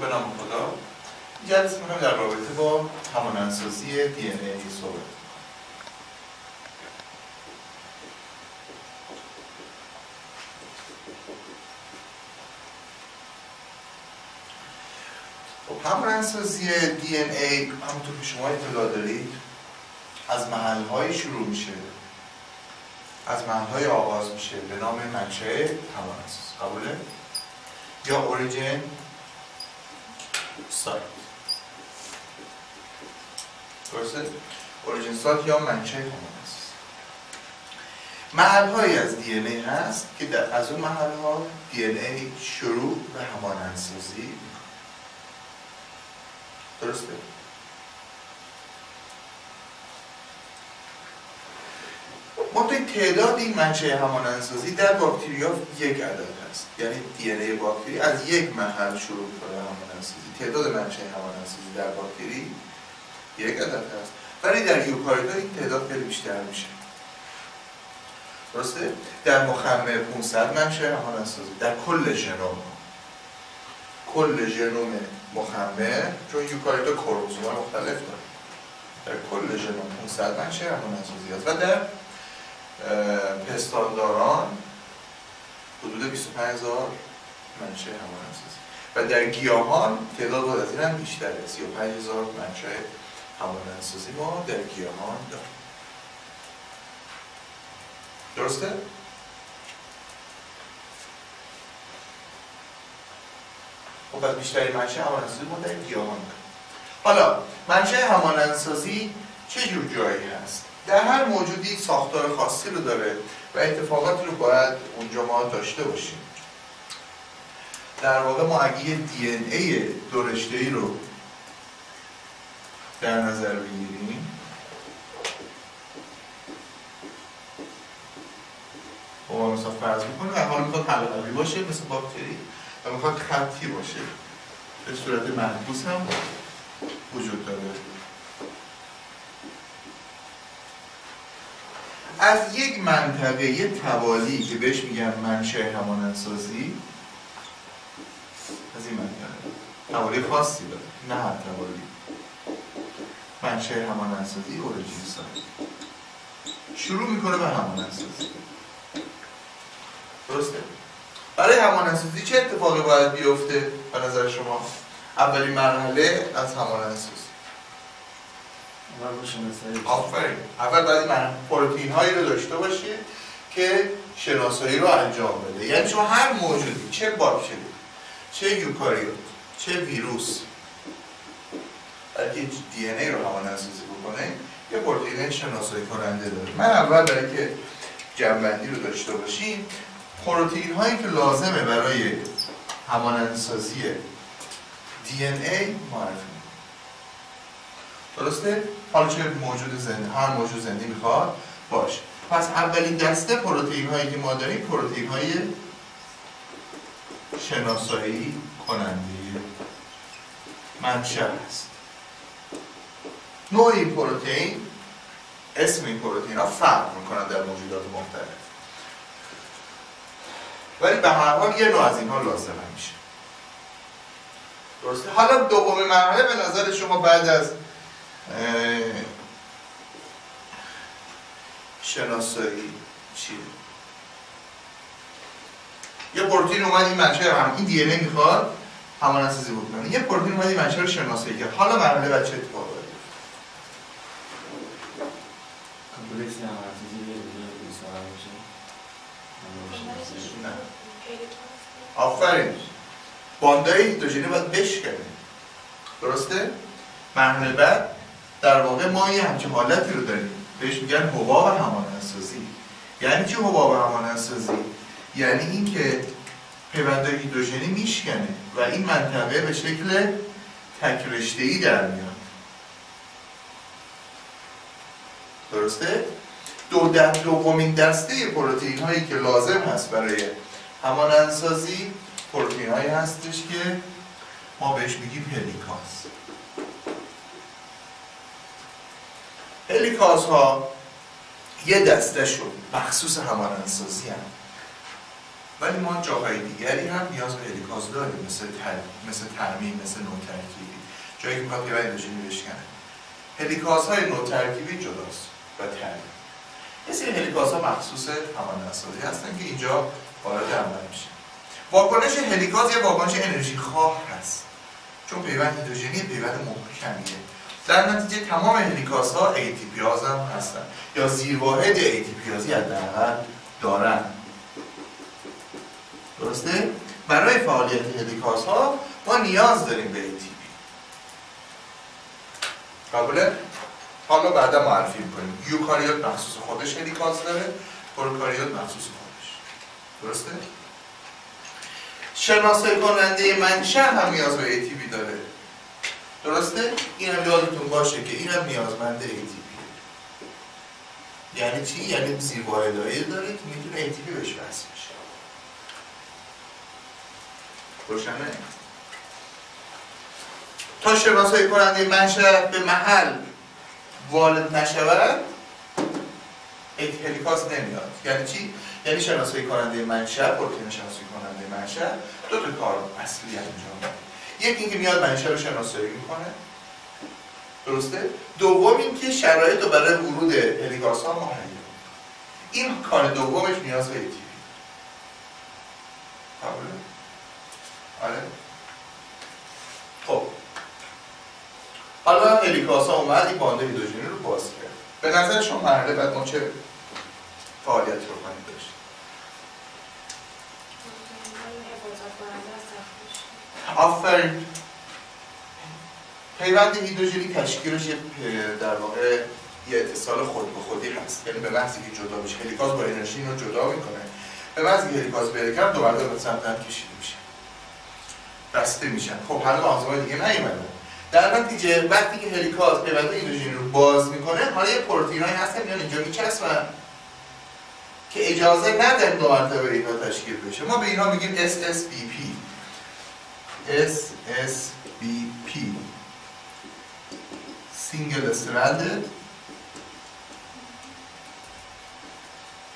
به نام خدا. جلسه می‌خوایم در رابطه با همانندسازی دی ان ای صحبت. همانندسازی دی ان ای همونطور که شما اطلاع دارید از محل‌های شروع میشه، از محل‌های آغاز میشه به نام منشأ همانندسازی. قبوله؟ یا اوریجین سایت. درسته؟ اوریجین سایت یا منشأ همانندسازی. محل‌هایی از دی ان ای هست که از اون محل‌ها دی ان ای شروع به همانندسازی میکنه. درسته؟ منتها تعداد این منشأ همانندسازی در باکتریا یک عدد هست. یعنی دی ان ای باکتری از یک محل شروع می‌کنه همانندسازی. تعداد منشأ همانندسازی در باکتری یک عدد هست. ولی در یوکاریوتا این تعداد خیلی بیشتر میشه. درسته؟ در مخمه 500 منشأ همانندسازی در کل ژنوم. کل ژنوم مخمه، چون یوکاریوتا کروموزوم مختلف داره، در کل ژنوم 500 منشأ همانندسازی هست و در پستانداران حدود 25000 منشأ همانندسازی و در گیاهان تعداد از این هم بیشتره، 35000 منشأ همانندسازی ما در گیاهان داریم. درسته؟ خب پس بیشتری منشأ همانندسازی ما در گیاهان داریم. حالا منشأ همانندسازی چه جور جایی هست؟ در هر موجودی ساختار خاصی رو داره و اتفاقاتی رو باید اونجا ما داشته باشیم. در واقع ما اگه یه دی ان ای دو رشته‌ای رو در نظر بگیریم، خب ما مثلا فرض می‌کنیم و حالا میخواد حلقه‌ای باشه مثل باکتری و میخواد خطی باشه، به صورت معکوس هم وجود داره. از یک منطقه توالی که بهش میگن منشأ همانندسازی، از این منطقه توالی خاصی داره، نه هر توالی، منشأ همانندسازی اوریجین سایت شروع میکنه به همانندسازی. درسته؟ برای همانندسازی چه اتفاقی باید بیفته به نظر شما؟ اولین مرحله از همانندسازی آفرین. اول باید پروتئین هایی رو داشته باشه که شناسایی رو انجام بده. یعنی شما هر موجودی، چه باکتری، چه یوکاریوت، چه ویروس، اگه دی ان ای رو همانندسازی بکنه یه پروتئین شناسایی کننده داره. من اول برای که جمع‌بندی رو داشته باشیم پروتئین هایی که لازمه برای همانندسازی دی ان ای معرفی. درسته؟ حالا چه موجود زنده، هر موجود زنده میخواد باشه. پس اولین دسته پروتئین هایی که ما داریم پروتئین های شناسایی کننده منشأ است. نوع این پروتئین، اسم این پروتئین ها فرق میکنن در موجودات مختلف، ولی به هر حال یه نوع از اینها لازم میشه. درسته؟ حالا دومین مرحله به نظر شما بعد از شناسایی چیه؟ یه پروتئین اومد این منشأ این دی ان ای میخواد همانندسازی بکنه. یه پروتئین اومد این منشأ رو شناسایی کرد. حالا مرحله بعد چه اتفاقی میفته؟ کمپلکس همانندسازی نه. آفرین. باندای هیدروژنی باید بشکنه. درسته؟ مرحله بعد در واقع ما یه همچین حالتی رو داریم بهش میگن حباب همانندسازی. یعنی چه حباب همانندسازی؟ یعنی این که پیوندهای هیدروژنی میشکنه و این منطقه به شکل تک رشته‌ای در میاد. درسته؟ دومین دسته پروتئین هایی که لازم هست برای همانندسازی پروتئین هایی هستش که ما بهش میگیم هلیکاز. هلیکاز ها یه دسته شون مخصوص همانندسازی هم ولی ما جاهای دیگری هم نیاز به هلیکاز داریم، مثل ترمیم، مثل نوترکیبی، جایی که میخواد پیوند هیدروژنی بشکنه. هلیکازهای نوترکیبی جداست و ترمیم. یه سری هلیکازها مخصوص همان نسازی هستن که اینجا وارد عمل میشه. واکنش هلیکاز یه واکنش انرژی خواه هست، چون پیوند هیدروژنی پیوند محکمیه. در نتیجه تمام هلیکازها ATPاز هم هستن یا زیرواحد ATPازی حداقل دارن. درسته؟ برای فعالیت هلیکازها ما نیاز داریم به ATP. قبوله؟ حالا بعدا معرفی میکنیم. یوکاریوت مخصوص خودش هلیکاز داره، پروکاریوت مخصوص خودش. درسته؟ شناسایی کننده منشأ هم نیاز به ATP داره. درسته؟ این هم یادتون باشه که این هم نیازمند ATP. یعنی چی؟ یعنی زیرواحدهایی داره که میتونه ATP بهش وصل بشه. روشنه؟ تا شناسایی کننده منشأ به محل وارد نشود هلیکاز نمیاد. یعنی چی؟ یعنی شناسایی کننده منشأ، پروتئین شناسایی کننده منشأ دو تا کار اصلی انجام میده. یکی اینکه میاد منشأ رو شناسایی میکنه، درسته؟ دوم اینکه شرایط رو برای ورود هلیکازها مهیا میکنه. این کار دومش نیاز به ATP. قبوله؟ آره؟ خب حالا هلیکازها اومد این باند هیدروژنی رو باز کرد. به نظر شما مرحله بعد ما چه فعالیتی رو کنیم داشتیم؟ آفرین. پیوند هیدروژنی تشکیلش در واقع یه اتصال خود به خودی هست، یعنی به محض اینکه جدا بشه هلیکاز با انرژی اینو جدا میکنه، به محض اینکه هلیکاز بره کنار دوباره به سمت هم کشیده میشه، بسته میشن. خب حالا آنزیم‌های دیگه نیومدن. در نتیجه وقتی که هلیکاز پیوند هیدروژنی رو باز میکنه، حالا یه پروتئینایی هستن میان اینجا میچسبن که اجازه ندن دو مرتبه اینا تشکیل بشه. ما به اینا میگیم SSBP. SSBP Single Stranded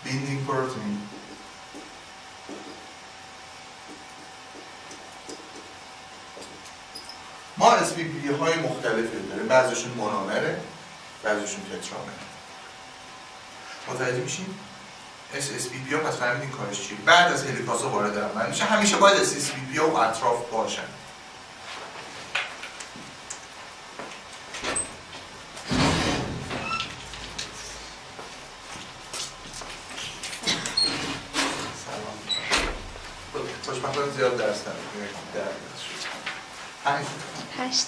Binding Protein. ما SBP های مختلفی داریم، بعضیشون مونومره، بعضیشون تترامره. متوجه میشیم؟ SSBP ها پس فهمیدین کارش چیه؟ بعد از هلیکازها وارد عمل میشه، همیشه باید SSBP ها و اطراف باشن. خوشبختانه زیاد درس نداریم. همین 8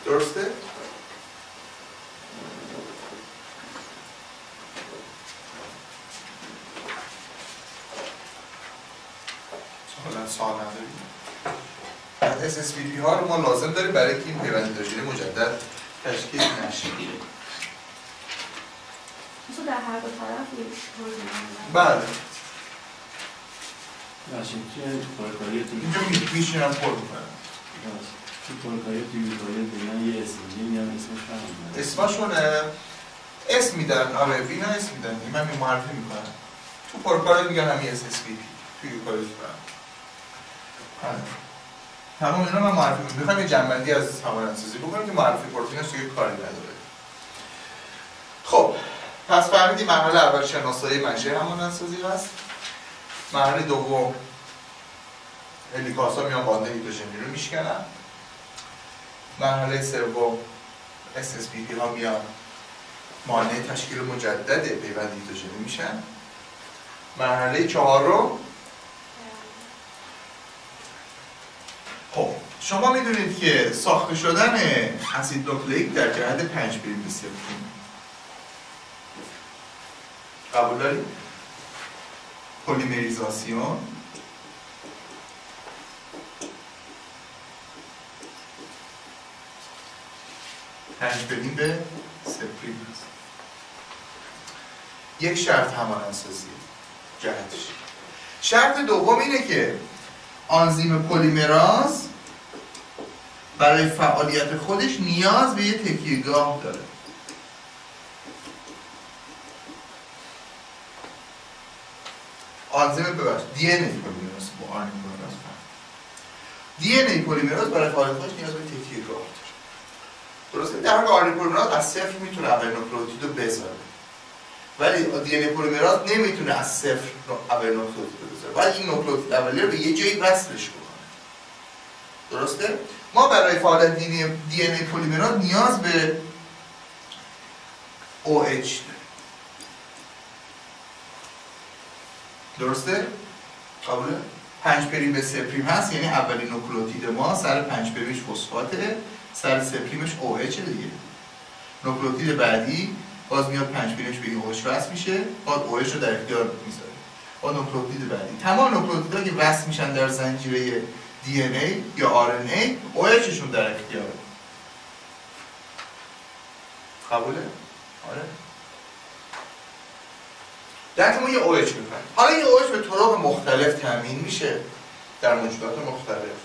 درسته؟ حالا سوال نداریم. SSBP ها رو ما لازم داریم برای که این پیوند هیدروژنی مجدد تشکیل نشه. مثلا در هر دو طرف یک پروتئین. بله. واشنگتن پروکاریوت اینجا میشینم پر میکنم. تو پروکاریوت یوکاریوت دیگه یه اسمی میان اسمش فرق اسمشون اسم میدن، آره بینا اسم میدن. من معرفی میکنم. تو پروکاریوت میگن همین SSBP، تو یوکاریوت فرق. تمام اینا من معرفی میکنم. میخوام یه جنبندی از همانندسازی بکنم که معرفی پروتئینش دیگه کاری نداره. خب پس فهمیدیم مرحله اول شناسایی منشأ همانندسازی هست. مرحله دوم هلیکازها میان باند هیدروژنی رو میشکنن. مرحله سوم SSBP ها میان مانع تشکیل مجدد پیوند هیدروژنی میشن. مرحله چهارم خب شما میدونید که ساخته شدن اسید نوکلئیک در جهت 5 بریم بسیار کمه. قبول دارید؟ پلیمریزاسیون پنج بریم به سپریم هست. یک شرط همانندسازی جهتش. شرط دوم اینه که آنزیم پلیمراز برای فعالیت خودش نیاز به یه تکیهگاه داره. آنزیم دی ان ای پلیمراز با آر ان ای پلیمراز دی ان ای پلیمراز برای فعالیت خودش نیاز به تکیهگاه داره. درسته؟ در حال آر ان ای پلیمراز از صفر میتونه اول نوکلئوتید رو بذاره. ولی دی ان ای پلیمراز نمیتونه از صفر اول نوکلئوتید رو بذاره. باید این نوکلئوتید اولیه رو به یه جایی وصلش کنه. درسته؟ ما برای فعالیت دی ان ای پلیمراز نیاز به OH داریم. درسته؟ قبوله؟ 5 پریم به 3 پریم هست، یعنی اولین نوکلئوتید ما سر 5 پریمش فسفاته، سر 3 پریمش OH دیگه. نوکلئوتید بعدی باز میاد 5 پریمش به این OH وصل میشه، بعد OH رو در اختیار میذاره. با نوکلئوتید بعدی تمام نوکلئوتیدها که وصل میشن در زنجیره دی ان ای یا آر ان ای OH شون در اختیاره. قبوله؟ آره. در ما یه OH میخوایم. حالا این OH به طرق مختلف تامین میشه در موجودات مختلف.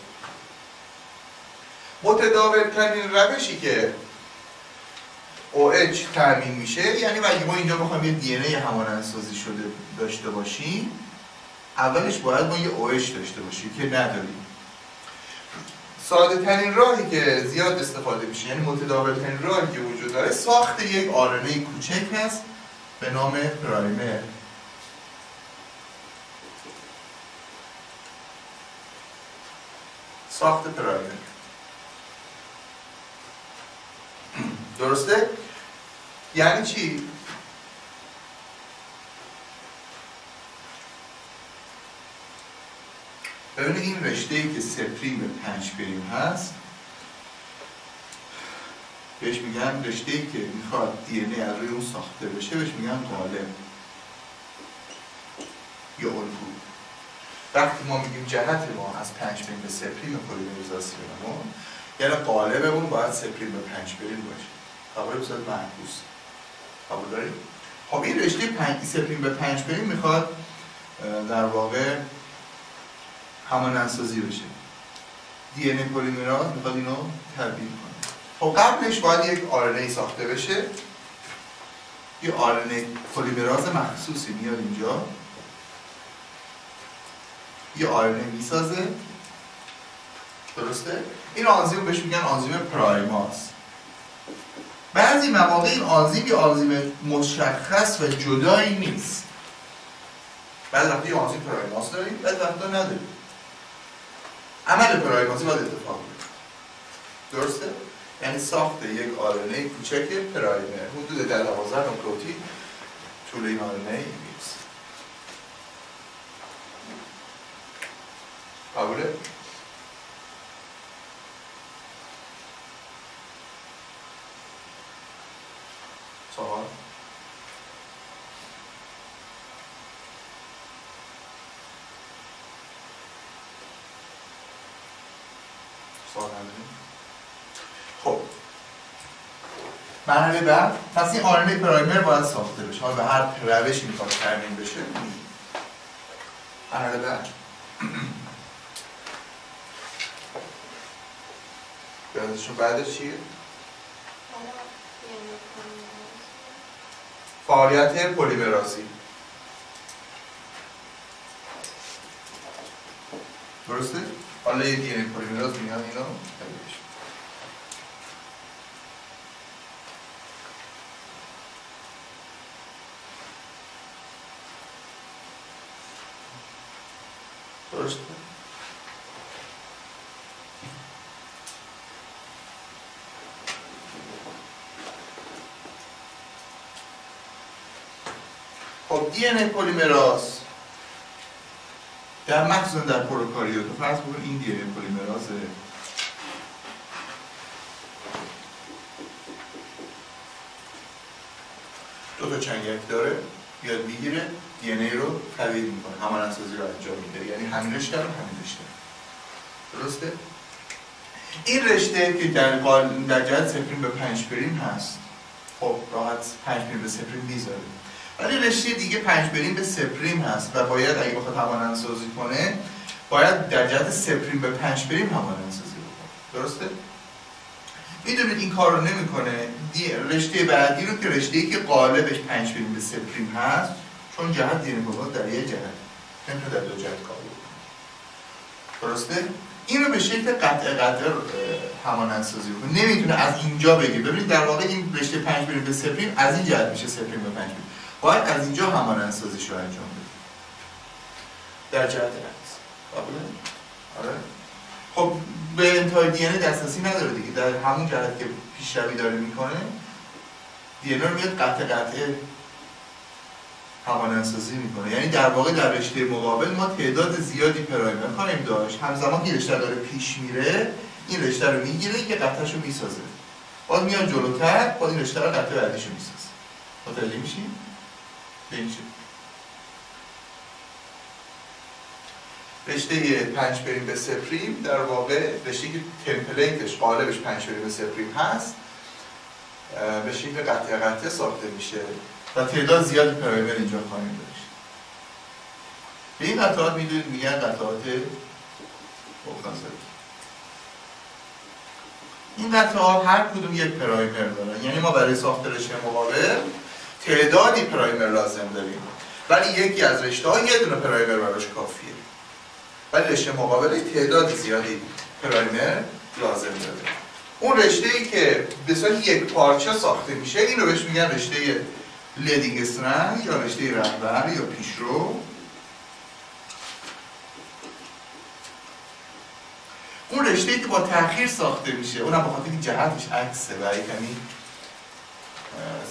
متداول‌ترین روشی که OH تامین میشه، یعنی اگه ما اینجا بخوایم یه دی ان ای همانندسازی شده داشته باشیم، اولش باید ما یه OH داشته باشیم که نداریم. ساده ترین راهی که زیاد استفاده میشه، یعنی متداول ترین راهی که وجود داره، ساخت یک آر ان ای کوچک هست به نام پرایمر. ساخت پرایمر. درسته؟ یعنی چی؟ ببینید این رشته‌ای که 3 پریم به 5 پریم هست بهش میگن رشته‌ای که میخواد دی ان ای از روی اون ساخته بشه بهش میگن قالب یا الگو. وقتی ما میگیم جهت ما از 5 پریم به 3 پریم پلیمریزاسیونمون، یعنی قالبمون باید 3 پریم به 5 پریم باشه. قابل به صورت معکوس. قبول دارید؟ خب این رشته 3 پریم به 5 پریم میخواد در واقع همانندسازی بشه. دی ان ای پلیمراز میخواد اینو تبدیل کنه. خب قبلش باید یک آر ان ای ساخته بشه. یه آر ان ای پلیمراز مخصوصی میاد اینجا. یه آر ان ای میسازه. درسته؟ این آنزیم بهش میگن آنزیم پرایماز. بعضی مواقع این آنزیم یه آنزیم مشخص و جدایی نیست. بعد وقتی یه آنزیم پرایماز داریم، بعد وقتا نداریم. عمل پرایمازی باید اتفاق بیفته. درسته؟ یعنی ساخت یک آر ان ای کوچک پرایمر حدود 12 نوکلئوتید طول این آر ان ای میرسه. قبوله؟ سوال؟ سوال نداریم؟ خب مرحله بعد پس این آر ان ای پرایمر باید ساخته بشه. حالا به هر روشی میخواد تامین بشه. مرحله بعد بیادشون بعدش چیه؟ فعالیت پلیمرازی. درسته؟ حالا یه دی ان ای پلیمراز میاد اینو تبدیلش. درسته؟ خب دی ان ای پلیمراز در مخصوصا در پروکاریوت فرض بکن این دی ان ای پلیمرازه دو تا چنگک داره، بیاد میگیره دی ان ای رو تبدیل میکنه، همانندسازی رو انجام میده، یعنی همین رشته رو همین رشته. درسته؟ این رشته که در جهت سپریم به 5 پریم هست، خب راحت 5 پریم به سپریم میذاره. ولی رشته دیگه 5 پریم به سپریم هست و باید اگه بخواد همانندسازی کنه باید در جهت سپریم به 5 پریم همانندسازی بکنه. درسته؟ میدونید این کار رو نمیکنه. رشته بعدی رو که رشته‌ای که قالبش 5 پریم به سپریم هست، چون جهت دی ان ای در یه جهت نمیتونه در دو جهت کار بکنه. درسته؟ این رو به شکل قطع همانندسازی بکنه. نمیتونه از اینجا بگه. ببینید در واقع این رشته 5 پریم به سپریم از این جهت میشه سپریم به 5 پریم. باید از اینجا همانندسازیش رو انجام بده. در جهت رأس. قابله؟ آره. خب به انتهای دی ان ای دسترسی نداره دیگه. در همون جهت که پیشروی داره میکنه دی ان ای رو میاد قطع همانندسازی میکنه. یعنی در واقع در رشته مقابل ما تعداد زیادی پرایمر خواهیم داشت. همزمان که رشته داره پیش میره، این رشته رو میگیره که قطعش رو میسازه. باز میاد جلوتر، باز این رشته رو قطع بعدیش رو میسازه. متوجه میشیم؟ ببینید رشته 5 پریم به سپریم در واقع رشته که تمپلیتش قالبش 5 پریم به سپریم هست به شکل قطع ساخته میشه و تعداد زیادی پرایمر اینجا خواهیم داشت. به این قطعات میدونید میگن قطعات اوکازایی. این قطعات هر کدوم یک پرایمر دارن، یعنی ما برای ساخت رشته مقابل تعدادی پرایمر لازم داریم، ولی یکی از رشته‌ها یه دونه پرایمر براش کافیه. ولی رشته مقابل تعداد زیادی پرایمر لازم داره. اون رشته‌ای که به صورت یک پارچه ساخته میشه این رو بهش میگن رشته لیدینگ استرند یا رشته رهبر یا پیشرو. اون رشته‌ای که با تأخیر ساخته میشه اونم به خاطر اینکه جهتش عکسه و یعنی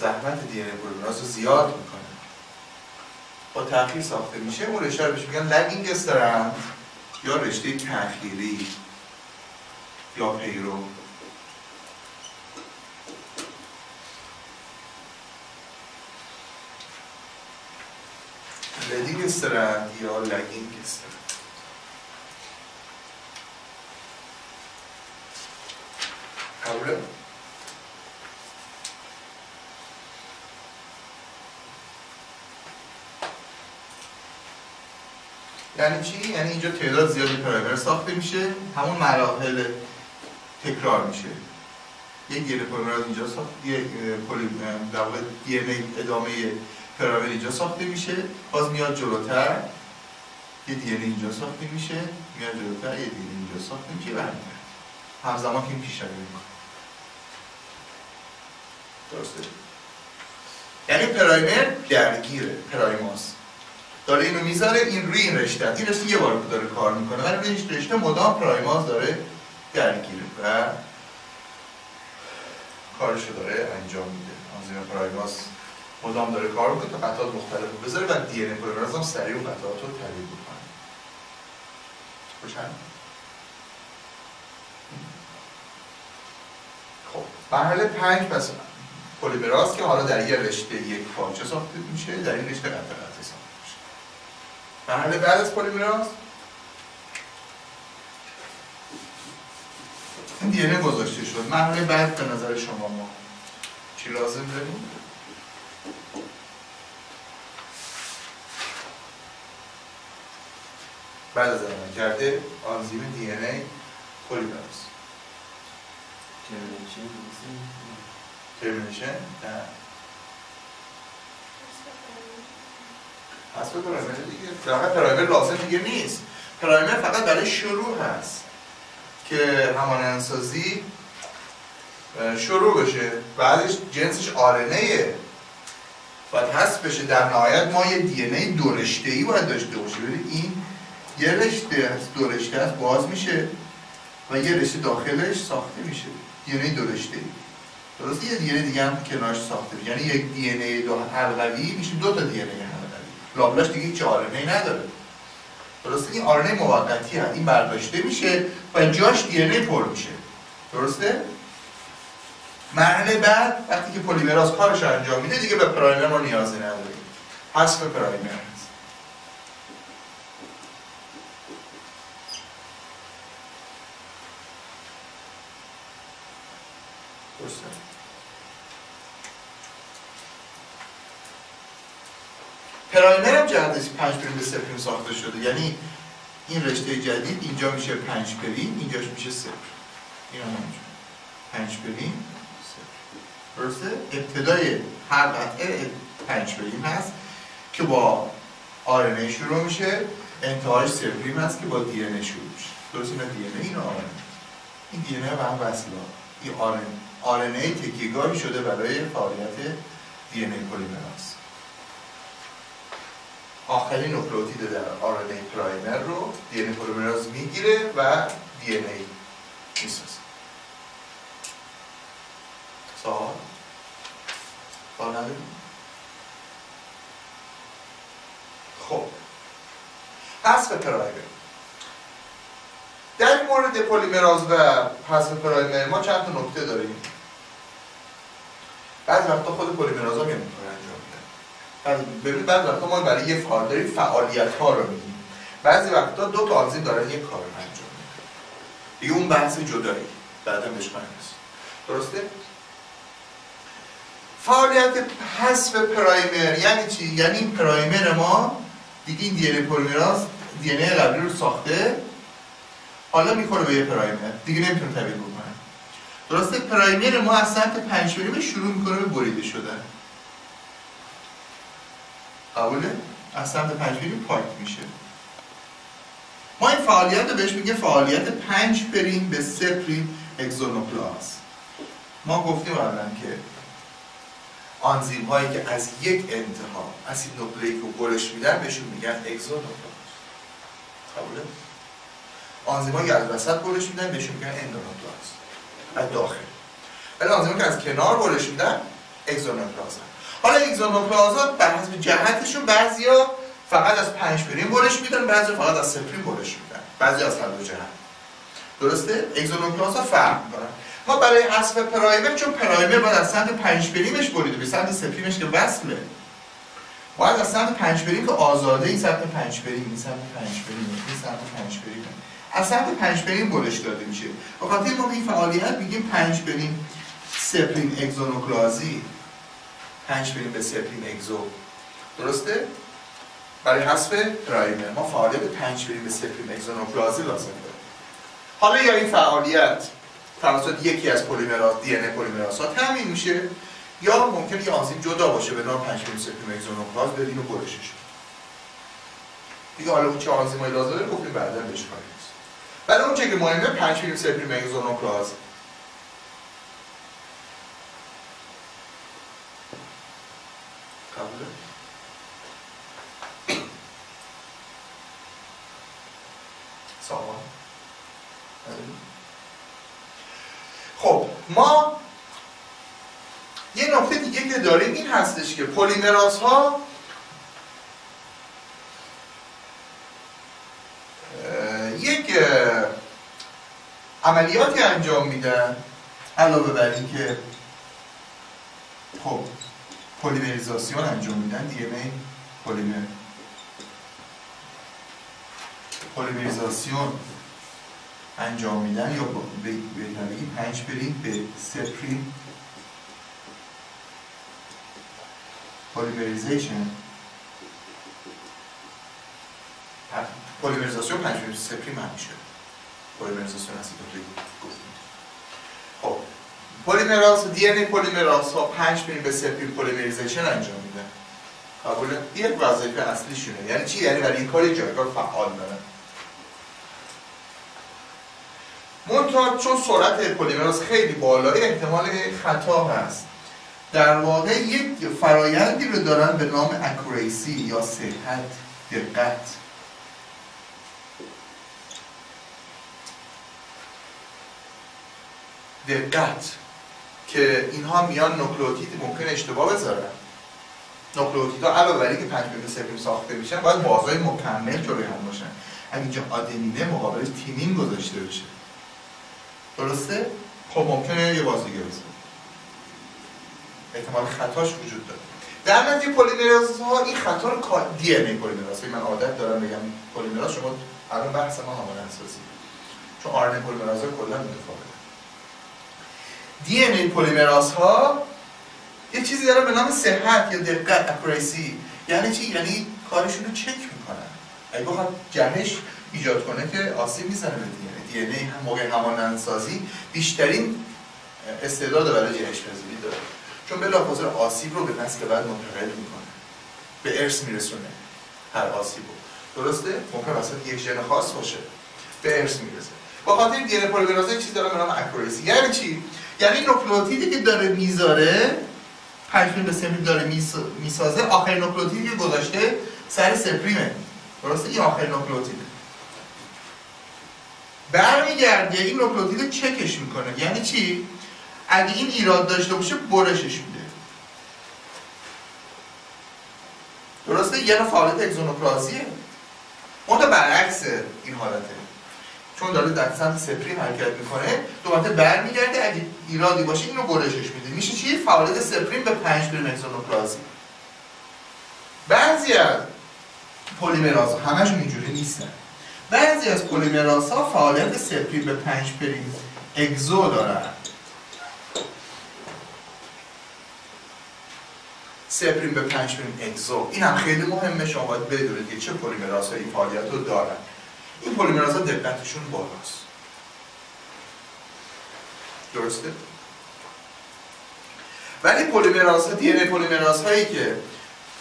زحمت دی ان ای پلیمراز رو زیاد میکنه، با تأخیر ساخته میشه. اون رشته رو بهش میگن لگینگ استرند یا رشته تأخیری یا پیرو. لیدینگ استرند یا لگینگ استرند. قبله؟ یعنی چی؟ یعنی اینجا تعداد زیادی پرایمر ساخته میشه، همون مراحل تکرار میشه. یک دی ان ای پلیمراز اینجا ساخت، در واقع دی ان ای ادامه پرایمر اینجا ساخته میشه، باز میاد جلوتر یه دی ان ای اینجا ساخته میشه، میاد جلوتر یه دی ان ای اینجا ساخته میشه و همزمان که این پیشروی میکنه. درسته؟ یعنی پرایمر درگیره، پرایماز داره اینو میذاره این روی این رشته، این رشته یه بار داره کار میکنه ولی روی این رشته مدام پرایماز داره درگیره و کارشو داره انجام میده. آنزیم پرایماز مدام داره کار میکنه تا قطعات مختلف رو بذاره و دی ان ای پلیمراز هم سریع اون قطعات رو تبدیل بکنه. روشن؟ خب مرحله 5 پس پلیمراز که حالا در یه رشته یک پارچه ساخته میشه، در این رشته قطع ساخته میشه. مرحله بعد از پلیمراز این دی ان ای گذاشته شد. مرحله بعد به نظر شما ما چی لازم داریم؟ بعد از عمل کرده آنزیم دی ان ای پلیمراز ترمینیشن؟ نه حسب پرایمر دیگه. فقط پرایمر لازم دیگه نیست. پرایمر فقط برای شروع هست که همانندسازی شروع بشه، بعدش جنسش آرنیه باید حذف بشه. در نهایت ما یه دی ان ای دو رشته‌ای باید داشته باشه. ببینید این یه رشته از دو رشته است باز میشه و یه رشته داخلش ساخته میشه، دی ان ای دو رشته‌ای. درسته؟ یه دی ان ای دیگه هم کنارش ساخته میشه، یعنی یک دی ان ای دو حلقوی میشه دو تا دی ان ای حلقوی. لابلاش دیگه هیچ آرنی نداره. درسته؟ این آرنی موقتی هست، این برداشته میشه و جاش دی ان ای پر میشه. درسته؟ مرحله بعد وقتی که پلیمراز کارش رو انجام میده دیگه به پرایمر ما نیازی نداریم. حذف پرایمر هست. پرایمر هم جهتش 5 پریم به 3 پریم ساخته شده، یعنی این رشته جدید اینجا میشه 5 پریم، اینجاش میشه 3 پریم. این هم همینجور 5 پریم 3 پریم. درسته؟ ابتدای هر قطعه 5 پریم هست که با RNA شروع میشه، انتهاش 3 پریم هست که با DNA شروع میشه. درست؟ اینا DNA، این RNA. این DNA به هم وصله. این RNA تکیه‌گاهی شده برای فعالیت DNA پلیمراز. آخرین نوکلئوتید در RNA پرایمر رو DNA پلیمراز میگیره و DNA میسازه. سوال نداریم؟ خب حذف پرایمر. در مورد پلیمراز و حذف پرایمر ما چند تا نکته داریم. بعضی وقتا خود پلیمراز ها میان این کار انجام میدن. ببینید بعضی وقتا ما برای یه کار داریم فعالیت ها رو میگیم. بعضی وقتا دو تا آنزیم دارن یک کار رو انجام میدن. دیگه اون بحث جدایی بعدا بهش خواهیم رسید. درسته؟ فعالیت حذف پرایمر یعنی چی؟ یعنی این پرایمر ما دیگه این دی ان ای پلیمراز دی ان ای قبلی رو ساخته، حالا میخوره به یه پرایمر دیگه نمیتونه تبدیل بکنه. درسته؟ پرایمر ما از سمت 5 پریم شروع میکنه به بریده شدن. قبوله؟ از سمت 5 پریم پاک میشه. ما این فعالیت رو بهش میگه فعالیت 5 پریم به 3 پریم اگزونوکلاز. ما گفتیم قبلا که آنزیم هایی که از یک انتها اسید نوکلئیک رو برش میدن بهشون میگن اگزونوکلاز. قبوله؟ آنزیم هایی که از وسط برش میدن بهشون میگن اندونوکلاز، از داخل. ولی آنزیم هایی که از کنار برش میدن اگزونوکلاز. حالا اگزونوکلاز ها بر حسب جهتشون بعضیا فقط از 5 پریم برش میدن، بعضیا فقط از 3 پریم برش میدن، بعضیا از هر دو جهت. درسته؟ اگزونوکلاز ها فرق میکنن. ما برای حذف پرایمر، چون پرایمر باید از سمت 5 پریمش بریده به سمت 3 پریمش که وصله، باید از سمت 5 پریم که آزاده، این سمت 5 پریم، این سمت 5 پریم، این سمت 5 پریم، از سمت 5 پریم برش داده میشه. به خاطر ما به این فعالیت میگیم 5 پریم 3 پریم اگزونوکلازی، 5 پریم به 3 پریم اگزو. درسته؟ برای حذف پرایمر ما فعالیت 5 پریم به 3 پریم اگزونوکلازی لازم داره. حالا یا این فعالیت توسط یکی از پلیمراز دی ان ای پلیمرازها تامین میشه، یا ممکنه یه آنزیم جدا باشه به نام 5 پریم 3 پریم اگزونوکلاز بدیم و برشش. دیگه حالا اون چه آنزیمایی لازم داره گفتیم بعدا بهش خواهیم رسید. ولی اون چه که مهمه 5 پریم 3 پریم اگزونوکلاز. قبوله؟ سوال؟ خب ما یه نکته دیگه که داریم این هستش که پلیمرازها یک عملیاتی انجام میدن علاوه بر این که خب پلیمریزاسیون انجام میدن، دی ان ای پلیمریزاسیون انجام میدن، یا بهتر بگیم 5 پریم به 3 پریم پلیمریزیشن. پلیمریزاسیون 5 پریم 3 پریم همیشه پلیمریزاسیون اسید نوکلئیک گفتیم. خب پلیمراز دی ان ای پلیمرازها 5 پریم به 3 پریم پلیمریزیشن انجام میدن. قبوله؟ یک وظیفه اصلیشونه. یعنی چی؟ یعنی برای این کار جایگاه فعال دارن. منتها چون سرعت پلیمراز خیلی بالای احتمال خطا هست، در واقع یک فرایندی رو دارن به نام اکوریسی یا صحت، دقت که اینها میان نوکلئوتید ممکن اشتباه بذارن. نوکلئوتیدها علاوه بر اینکه 5 پریم به 3 پریم ساخته میشن باید بازهای مکمل جلوی هم باشن. اگه اینجا آدنینه مقابلش تیمین گذاشته بشه، درسته؟ خب ممکنه یه باز دیگه بزنه، احتمال خطاش وجود داره. در نتیجه پلیمرازها این خطا رو دی ان ای پلیمراز، من عادت دارم بگم پلیمراز، شما الان بحث ما همون اساسی، چون آر ان ای پلیمرازها کلا متفاوته. دی ان ای پلیمرازها یه چیزی داره به نام صحت یا دقت، اکوریسی. یعنی چی؟ یعنی کارشون رو چک میکنن. اگه بخواد جهش ایجاد کنه که آسیب میزنه به دی ان ای. هم موقع همانندسازی بیشترین استعداد برای جهش پذیری داره، چون بلافاصله آسیب رو به نسل بعد منتقل میکنه، به ارث میرسونه هر آسیبو. درسته؟ ممکن وسط یک ژن خاص باشه به ارث میرسه. با خاطر دی ان پلیمراز یک چیز داره به نام اکوریسی. یعنی چی؟ یعنی نوکلئوتیدی که داره میذاره 5' به 3' داره میسازه، آخرین نوکلئوتیدی که گذاشته سر سپریمه. درسته؟ این آخرین نوکلئوتیده. برمیگرده این نوکلئوتید چکش میکنه. یعنی چی؟ اگه این ایراد داشته باشه برشش میده. درسته؟ یه نوع فعالیت اگزونوکلازیه. اون تا برعکس این حالته، چون داره در سمت سپریم حرکت میکنه، دوباره برمیگرده اگه ایرادی باشه اینو برشش میده. میشه چی؟ فعالیت سپریم به 5' اگزونوکلازی. بعضی از پلیمرازها، همشون اینجوری نیستن، بعضی از پلیمرازها فعالیت سپریم به 5' اگزو دارن. سپریم به 5' اگزو. این هم خیلی مهمه، شما باید بدونید که چه پلیمرازهایی این فعالیت رو دارن. این پلیمرازها دقتشون بالاست. درسته؟ ولی پلیمرازها، دی ان ای پلیمرازهایی که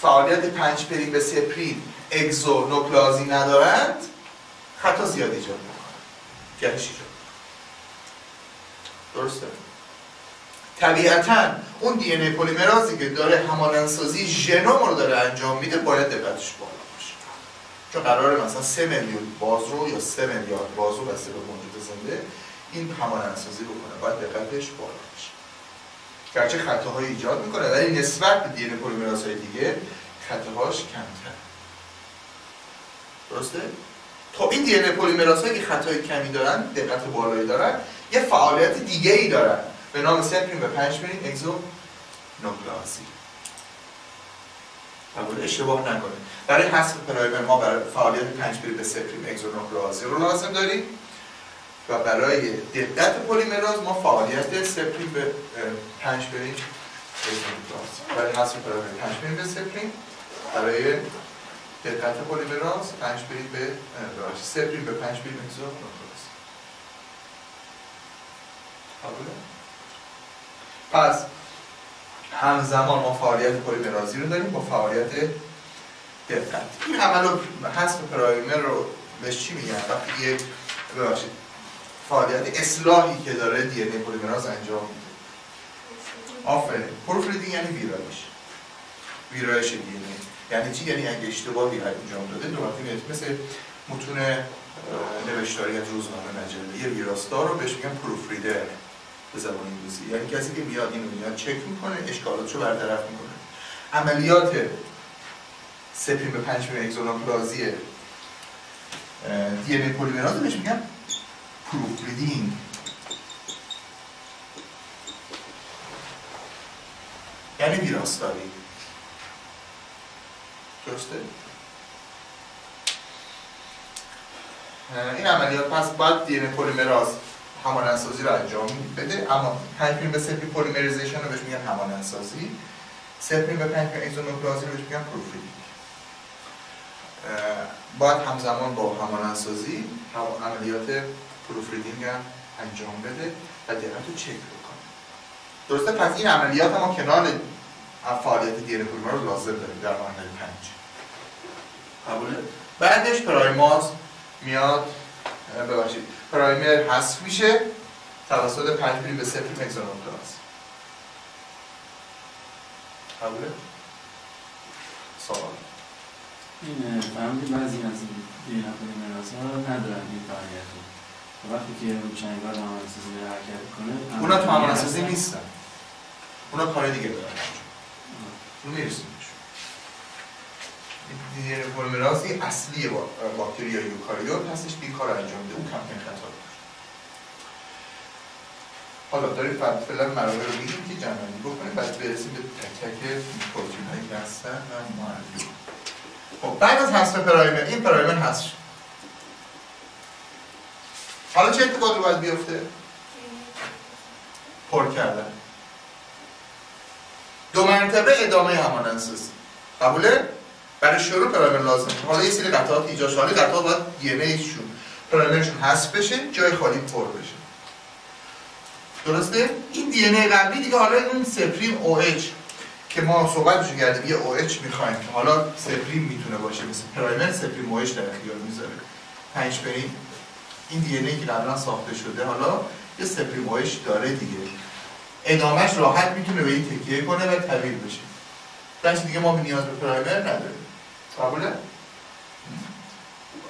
فعالیت 5' به سپریم اگزو نوکلازی ندارند خطا زیاد ایجاد میکنن، جهش ایجاد. درسته؟ طبیعتاً اون دی ان ای پلیمرازی که داره همانندسازی ژنوم رو داره انجام میده باید دقتش بالا باشه، چون قراره مثلا 3 میلیون بازو یا 3 میلیارد بازو بسته به موجود زنده این همانندسازی بکنه، باید دقتش بالا باشه. گرچه خطاهای ایجاد میکنه ولی نسبت به دی ان ای پلیمرازهای دیگه خطاهاش کمتره. درسته؟ خب این دی ان ای پلیمرازهایی که خطای کمی دارن، دقت بالایی دارن، یه فعالیت دیگه ای دارن به نام سپریم به 5' اگزو نوکلازی. قبول اشتباه نکنید. برای حذف پرایمر ما برای فعالیت 5' به سپریم اگزو نوکلازی رو لازم داریم و برای دقت پلیمراز ما فعالیت سپریم به 5' اگزو نوکلازی. برای حذف پرایمر 5' به سپریم، برای دقت پلیمراز 5' به سپریم به 5' اگزو نوکلازی. قبوله؟ پس همزمان ما فعالیت پلیمرازی رو داریم با فعالیت دقت. این عمل حذف پرایمر رو بهش چی میگن؟ وقتی یک فعالیت اصلاحی که داره دی ان ای پلیمراز انجام میده. آفرین. پروفریدینگ یعنی ویرایش دی ان ای. یعنی چی؟ یعنی اگه اشتباهی انجام داده دوباره مثل متون نوشتاری از روزنامه مجله، یه ویراستار رو بهش میگن پروفریدر به زبان انگلیسی، یعنی کسی که میاد اینو میاد چک میکنه، اشکالاتشو برطرف میکنه. عملیات سپریم به 5' اگزو نوکلازی دی ان ای پلیمراز بهش میگن پروفریدینگ. یعنی ویراستاری. درسته؟ این عملیات پس باید دی ان ای پلیمراز همانندسازی رو انجام بده، اما 5' به سپریم پلیمریزیشن رو بهش میگن همانندسازی، سپریم به 5' اگزو نوکلازی رو بهش میگن پروفریدینگ. باید همزمان با همانندسازی عملیات پروفریدینگ هم انجام بده و دقت رو چک بکنه. درسته؟ پس این عملیات ما کنار فعالیت دی ان ای پلیمراز رو لازم داریم در مرحله 5. قبوله؟ بعدش پرایماز میاد، ببخشید پرایمر حذف میشه توسط 5' به سپریم اگزو نوکلازی. قبوله؟ سوال این فهمید بعضی از این دی ان ای پلیمرازها ندارن این فعالیت رو. وقتی که روشنگار همانندسازی رو حرکت کنه اونا تو همانندسازی نیستن، اونا کار دیگه دارن، اون نیستن. دی ان ای پلیمرازی اصلی باکتری یا یوکاریوت هستش که این کار انجام میده، اون کمترین خطا داره. حالا داریم فعلا مراحل رو میگیم که جمع‌بندی بکنیم بعد برسیم به تک تک پروتئین‌هایی که هستن و معرفی. خب بعد از حذف پرایمر، این پرایمر حذف شد. حالا چه اتفاقی باید بیفته؟ پر کردن. 2 مرتبه ادامه همانندسازی. قبوله؟ برای شروع پرایمر لازم. حالا یه سری قطعات ایجاد شده، حالا قطعات باید دی ان ایشون پرایمرشون حذف بشه، جای خالی پر بشه. درسته؟ این دی ان ای قبلی دیگه حالا این سپریم او اچ که ما صحبتش کردیم یه او اچ می‌خوایم که حالا سپریم میتونه باشه، مثل پرایمر سپریم او اچ در اختیار میذاره. 5 پریم این دی ان ای که قبلا ساخته شده حالا یه سپریم او اچ داره دیگه. ادامهش راحت میتونه به این تکیه کنه و تبدیل بشه. در دیگه ما نیاز به پرایمر نداریم. قبوله؟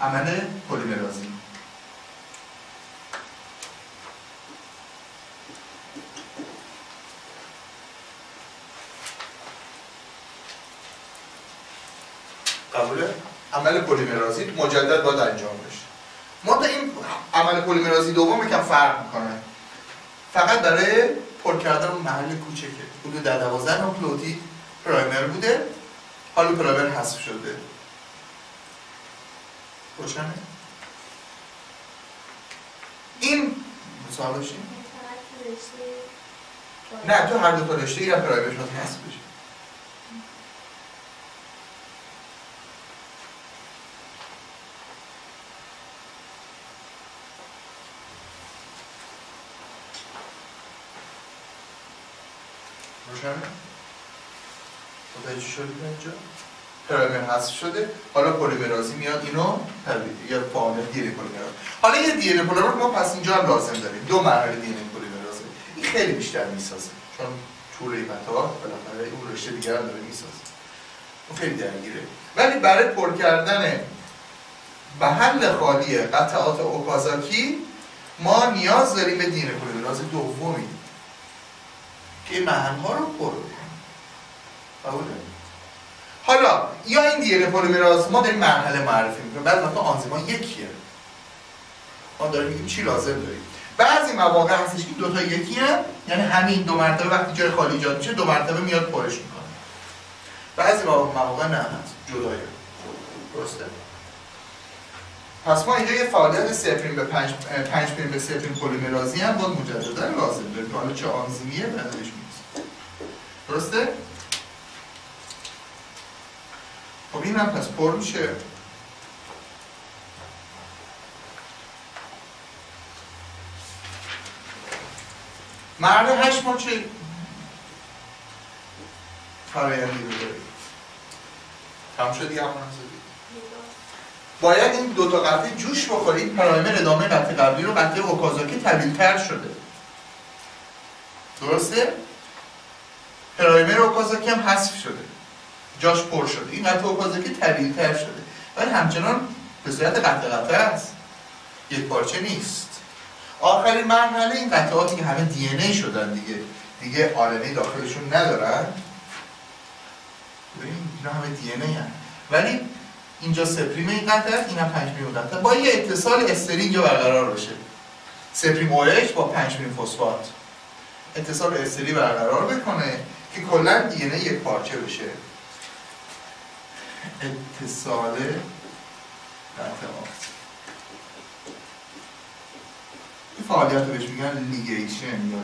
عمل پلیمرازی. قبوله؟ عمل پلیمرازی مجدد باید انجام بشه. ما تا این عمل پلیمرازی دوم یکم فرق میکنه. فقط برای پر کردن اون محل کوچکه. حدود 12 نوکلئوتید پرایمر بوده، حالا پرایمر حذف شده. روشنه؟ این مثالش این؟ نه، تو هر دو تا رشته یا پرایمرش باید حذف بشه. روشنه؟ متوجه شدید اینجا؟ پرایمر حذف شده، حالا پلیمرازی میاد اینو تبدیل یا فعالیت دی ان پلیمراز. حالا یه دی ان پلیمراز ما پس اینجا هم لازم داریم. دو مرحله دی ان پلیمرازه. این خیلی بیشتر میسازه چون طول قطعات بالاخره اون رشته دیگه هم داره میسازه. اون خیلی درگیره. ولی برای پر کردن محل خالی قطعات اوکازاکی ما نیاز داریم به دی ان پلیمراز دومی که این محل‌ها رو پر کنه. قبوله؟ حالا یا این دی ان پلیمراز ما داریم مرحله معرفی میکنیم، بعضی وقتا آنزیم‌ها یکیه. ما داریم میگیم چی لازم داریم. بعضی مواقع هستش که دو تا یکی هم، یعنی همین دو مرتبه وقتی جای خالی ایجاد میشه دو مرتبه میاد پرش میکنه. بعضی مواقع نه هست، جدایه. درسته؟ پس ما اینجا یه فعالیت 3' به 5' به 3' پلیمرازی هم باید مجددا لازم داریم که حالا چه آنزیمیه بعدش میرسه. درسته؟ خب این هم پس پر میشه. مرحله 8 ما چه فرآیندی رو داریم؟ تمام شد دیگه همون حسابی. باید این دو تا قطعه جوش بخورید، پرایمر ادامه قطعه قبلی رو قطعه اوکازاکی طویل‌تر شده. درسته؟ پرایمر اوکازاکی هم حذف شده. جاش پر شده. این قطعه اوکازاکی طویل‌تر شده. ولی همچنان به صورت قطعه است. یک پارچه نیست. آخرین مرحله این قطعاتی که همه دی ان ای شدن دیگه آر ان ای داخلشون ندارن. ببین اینا همه دی ان ای هستن. ولی اینجا 3' این قطعه، اینا 5' قطعه با یه اتصال استری اینجا برقرار بشه. 3' او اچ با 5' فسفات. اتصال استری برقرار بکنه که کلا دی ان ای یک پارچه بشه. اتصال قطعات. این فعالیت رو بهش میگن لیگیشن یا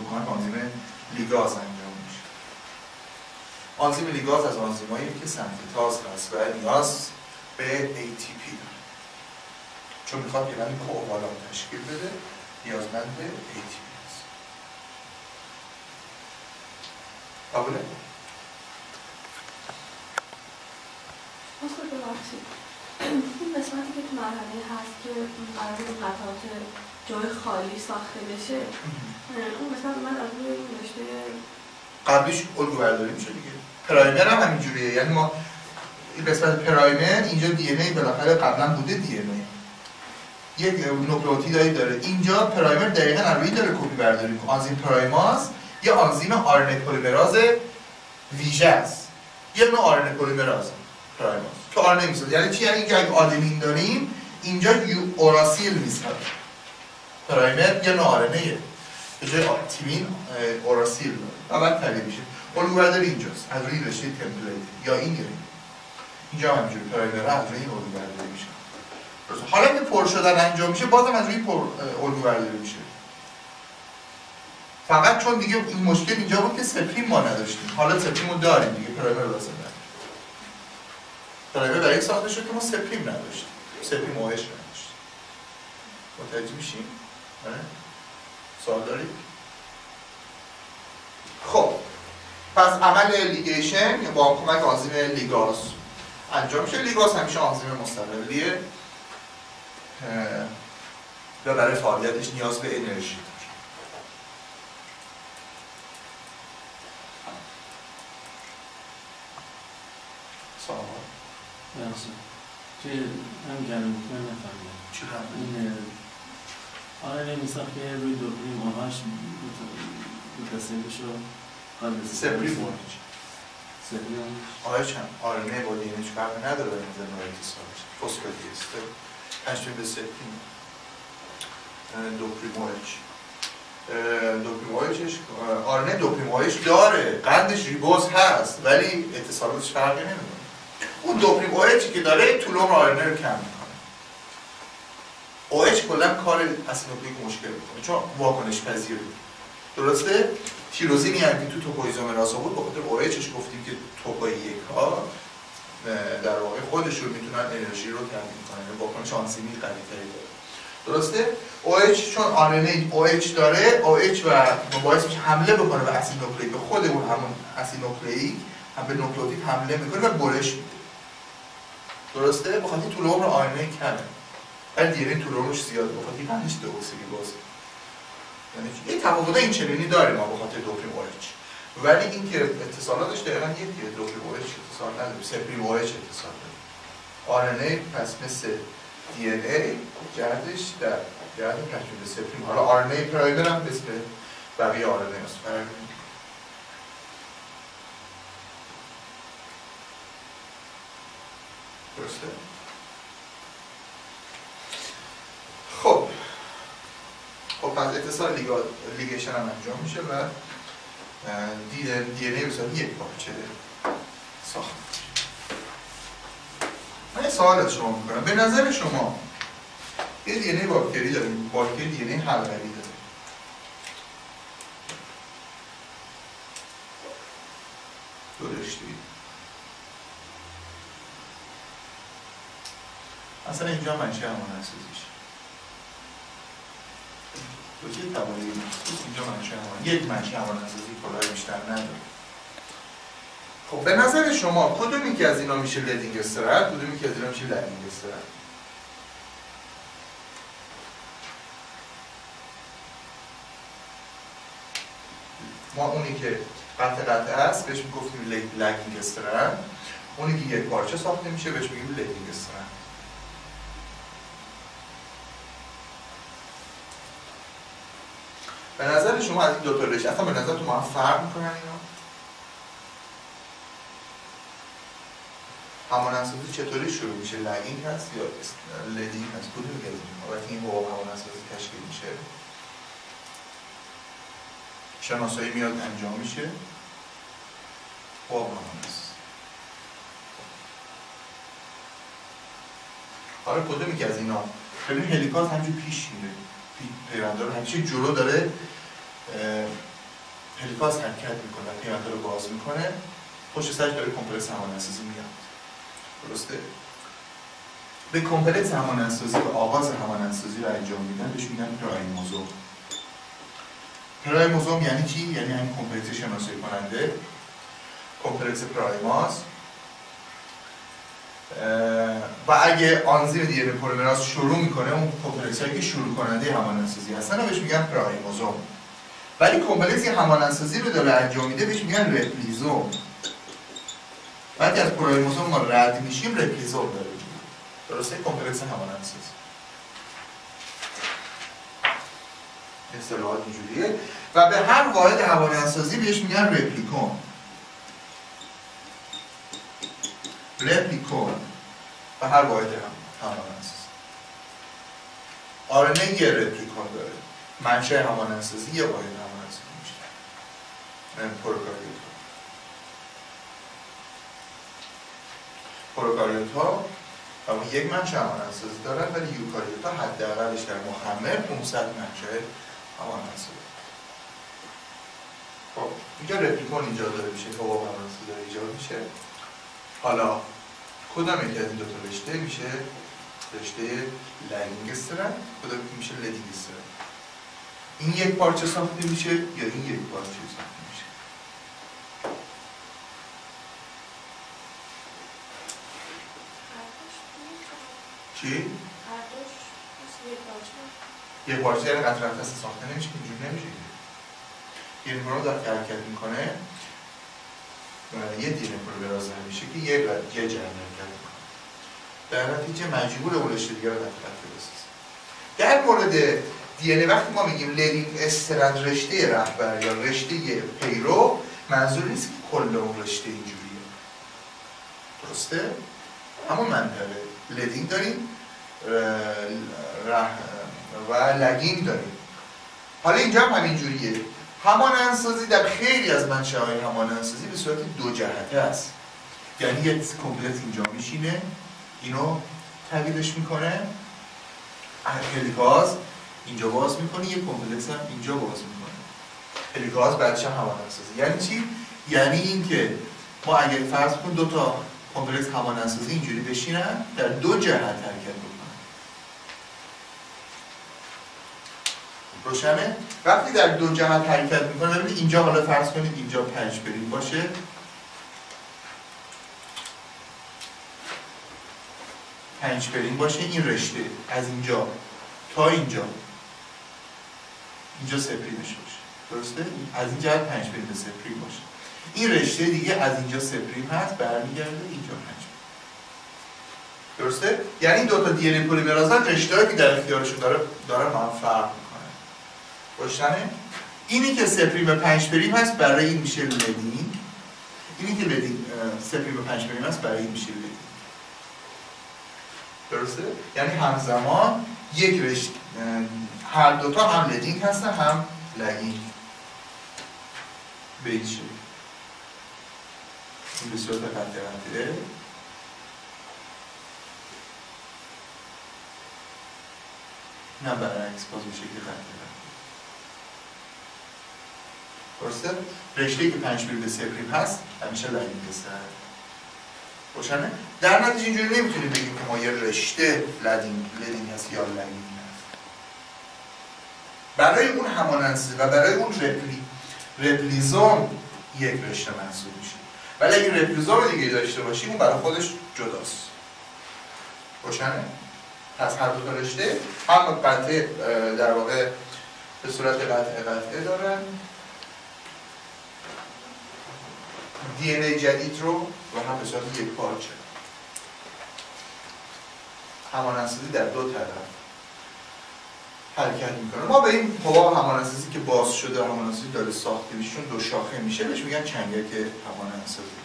بکنن آنزیم لیگاز انجام میشه. آنزیم لیگاز از آنزیمایی که سنتیتاز هست و نیاز به ATP داره. چون میخواد پیوند کوآوالان تشکیل بده، نیازمند به ATP هست. قبوله؟ اصلا ببخشید این قسمتی که تو مرحله هست که قرار قطعات جای خالی ساخته بشه، اون قسمت من از روی این رشته قبلیش الگو برداری میشه دیگه. پرایمر هم همینجوریه، یعنی ما این قسمت پرایمر اینجا دی ان ای بالاخره قبلا بوده دی ان ای. یک نوکلئوتیدایی داره. اینجا پرایمر دقیقاً از روی داره کپی برداری میکنه. آنزیم پرایماز یه آنزیم آر ان ای پلیمراز ویژه است. یه نوع آر ان ای پلیمراز پرایماز که آر ان ای میسازه. یعنی چی؟ یعنی اگه آدمین داریم اینجا اوراسیل میسازه. پرایمر یه نوع آر ان ایه. به جای تیمین اوراسیل داره. بعد تبدیل میشه. الگو برداری اینجاست. از روی رشته تمپلیت یا این گیریم. اینجا همینجوری پرایمر از روی این الگو برداری میشه. حالا که پر شدن انجام میشه بازم از روی الگو برداری میشه. فقط چون دیگه این مشکل اینجا بود که سپریم ما نداشتیم. حالا سپریم رو داریم دیگه، پرایمر لازم نداریم. پرایمر برای ساخته شد که ما سپریم نداشتیم، سپریم OH نداشتیم. متوجه میشیم؟ سوال دارید؟ خب پس عمل لیگیشن یا با کمک آنزیم لیگاز انجام میشه. لیگاز همیشه آنزیم مستقلیه و برای فعالیتش نیاز به انرژی داره. سوال توی هم گرم بکنه نفهمیدم چی هم؟ این نمیساخت که روی دوپریم آهاش متصل بشه قبل سپریم OH. سپریم OH هم RNA با DNA هیچ فرقی نداره به نظر نوع اتصالش. فسفودیستر تشبیه به سپریم دوپریم OH. دوپریم OHش RNA دوپریم OH داره، قندش ریبوز هست ولی اتصالاتش فرقی نمیکنه. اون دوپریم OH که داره طول عمر RNA رو کم میکنه. OH کلا کار اسید نوکلیک مشکل میکنه چون واکنش پذیره. درسته؟ تیروزینی هم که تو توپوایزومراز بود به خاطر OHش گفتیم که توپای یک ها در واقع خودشون میتونن انرژی رو تامین کنن، واکنش آنزیمی قوی‌تری داره. درسته؟ OH چون RNA OH داره، OH و باعث میشه حمله بکنه به اسید نوکلیک، به خود اون همون اسید نوکلیک هم به نوکلئوتید حمله میکنه و برش میده. درسته؟ بخاطر طول عمر RNA کمه. ولی دی ان ای طول عمرش زیاده بخاطر قندش ده‌اکسیریبوزه. یعنی یه تفاوت این چنینی داریم ما به خاطر دوپریم OH. ولی این که اتصالاتش دقیقاً یکیه. دوپریم OH اتصال نداره، سپریم OH اتصال داره. RNA پس مثل دی ان ای جهتش در جهت تشکیل سپریم. حالا RNA پرایمر هم مثل بقیه RNA است. درسته؟ خب پس اتصال لیگیشن هم انجام میشه و دی ان ای بسیار یک پارچه ساخته میشه. من یه سوال از شما میکنم. به نظر شما یه دی ان ای باکتری داریم، باکتری دی ان ای حلقوی داره. درشتی اصلا اینجا منشه همون اساسیش تو چه توانایی اینجا منشه همون یک منشه همون اساسی کلاه بیشتر نداره. خب به نظر شما کدومی که از اینا میشه لیدینگ استرپ، کدومی که از اینا میشه لگینگ استرپ؟ ما اونی که قطع است بهش میگفتیم لگینگ استرپ، اونی که یک پارچه ساخته میشه بهش میگیم لیدینگ استرپ. به نظر شما از این دو تا رشته اصلا به نظر تو ما هم فرق میکنن اینا؟ همانندسازی چطوری شروع میشه؟ لگینگ هست یا لیدینگ هست؟ کدومی که از این وقتی این حباب همانندسازی تشکیل میشه شناسایی میاد انجام میشه حباب همانندسازی. حالا کدومی که از اینا ببین هلیکاز همینجور پیش میره، پیونده رو همیشه جلو داره، هلیکاز حرکت میکنه، پیونده رو باز میکنه، پشت سرش داره کمپلکس همانندسازی میاد. درسته؟ به کمپلکس همانندسازی و آغاز همانندسازی رو انجام میدن بهش میگن پرایموزوم. پرایموزوم یعنی چی؟ یعنی همین کمپلکس شناسایی کننده، کمپلکس پرایماز. و اگه آنزیم دی ان ای پلیمراز شروع میکنه اون کمپلکس هایی که شروع کننده همانندسازی هستن بهش میگن پرایموزوم. ولی کمپلکسی همانندسازی رو داره انجام میده بهش میگن رپلیزوم. وقتی از پرایموزوم ما رد میشیم رپلیزوم داره. درسته؟ کمپلکس همانندسازی اصطلاحات اینجوریه و به هر واحد همانندسازی بهش میگن رپلیکون. رپلیکون و هر واحد همانندسازی. RNA یه رپلیکون داره، منشأ همانندسازی یه واحد همانندسازی میشه. پروکاریوت ها اما یک منشأ همانندسازی دارن ولی یوکاریوت ها حداقلش در مخمر 500 منشأ همانندسازی. خب اینجا رپلیکون ایجاد داره میشه، حباب همانندسازی داره ایجاد میشه. حالا کدام یکی از این دو تا رشته میشه رشته لگینگ استرند، کدام میشه لدینگ استرند؟ این یک پارچه ساخته میشه یا این یک پارچه ساخته میشه؟ چی؟ یک پارچه یعنی قطر نفس ساخته نمیشه، اینجوری نمیشه. یه نیورون داره حرکت میکنه یه دی ان ای پلیمراز میشه که یه جمع حرکت میکنه، در نتیجه مجبور اون رشته دیگه رو قطع بسازه. در مورد دی ان ای وقتی ما میگیم لدینگ استرند رشته رهبر یا رشته پیرو، منظور نیست که کل اون رشته اینجوریه، درسته؟ همون منطقه لدینگ داریم و لگینگ داریم. حالا اینجا هم همینجوریه. همانندسازی در خیلی از منشأهای همانندسازی به صورت دو جهته است، یعنی یه کمپلت اینجا میشینه، اینو تغییرش میکنه، هلیکاز اینجا باز میکنه، یه کمپلت هم اینجا باز میکنه، هلیکاز بعدش هم همانندسازی. یعنی چی؟ یعنی اینکه ما اگه فرض کنیم دو تا کمپلت همانندسازی اینجوری بشینن، در دو جهت حرکت بکنن. روشنه؟ وقتی در دو جهت حرکت میکنه، ببینید اینجا حالا فرض کنید اینجا 5 پریم باشه، این رشته از اینجا تا اینجا 3 پریمش باشه، درسته؟ از این جهت 5 پریم به 3 پریم باشه. این رشته دیگه از اینجا 3 پریم هست، برمیگرده اینجا 5 پریم. درسته؟ یعنی این دو تا دی ان ای پلیمرازات رشته‌ای که در اختیارشون دارن با هم فرق میکنن. روشنه؟ اینی که 3 پریم به 5 پریم هست برای این میشه لدینگ، اینی که لدینگ 3 پریم به 5 پریم هست برای این میشه لدینگ. درسته؟ یعنی همزمان یک رشته، هر دوتا هم لدینگ هستن هم لگینگ به این شکل. این به صورت قطعه نه برعکس باز به شکل قطعه. درسته؟ رشته‌ای که 5 پریم به 3 پریم هست همیشه لگینگ استرند. روشنه؟ در نتیجه اینجوری نمیتونیم بگیم که ما یه رشته لدینگ هست یا لگینگ هست. برای اون همانندسازی و برای اون رپلیزوم یک رشته محسوب میشه. ولی اگه رپلیزوم دیگه داشته باشیم اون برای خودش جداست. روشنه؟ پس هر دو تا رشته هم قطعه در واقع به صورت قطعه دارن، دی ان ای جدید رو و هم به صورت یک پارچه. همانندسازی در دو طرف حرکت میکنه. ما به این حباب همانندسازی که باز شده همانندسازی داره ساخته میشون دو شاخه میشه، بهش میگن چنگک همانندسازی.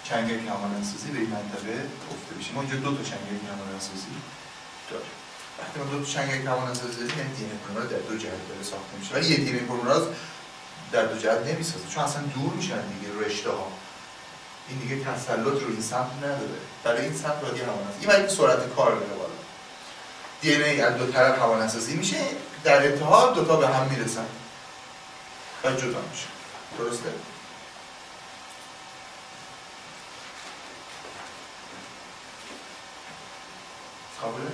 چنگک همانندسازی به این منطقه گفته میشه. ما اینجا دو تا چنگک همانندسازی داریم. وقتی ما دو تا چنگک همانندسازی داریم یعنی دی ان ای پلیمراز در دو جهت داره ساخته میشه. ولی یک دی ان ای پلیمراز در دو جهت نمیسازه چون اصلا دور میشن دیگه رشته ها. این دیگه تسلط رو این سمت نداره. برای این سمت باید همانندسازی. این ولی سرعت کار بره بالا. دی ان ای از دو طرف همانندسازی میشه، در اتحاد دو تا به هم میرسن و جدا میشه. درسته؟ قابله؟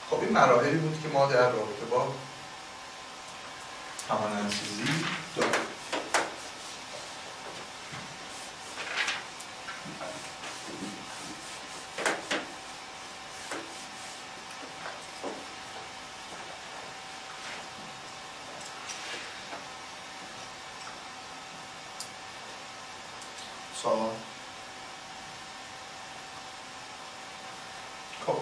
خب این مراحلی بود که ما در رابطه با همانندسازی داریم. سوال؟ خب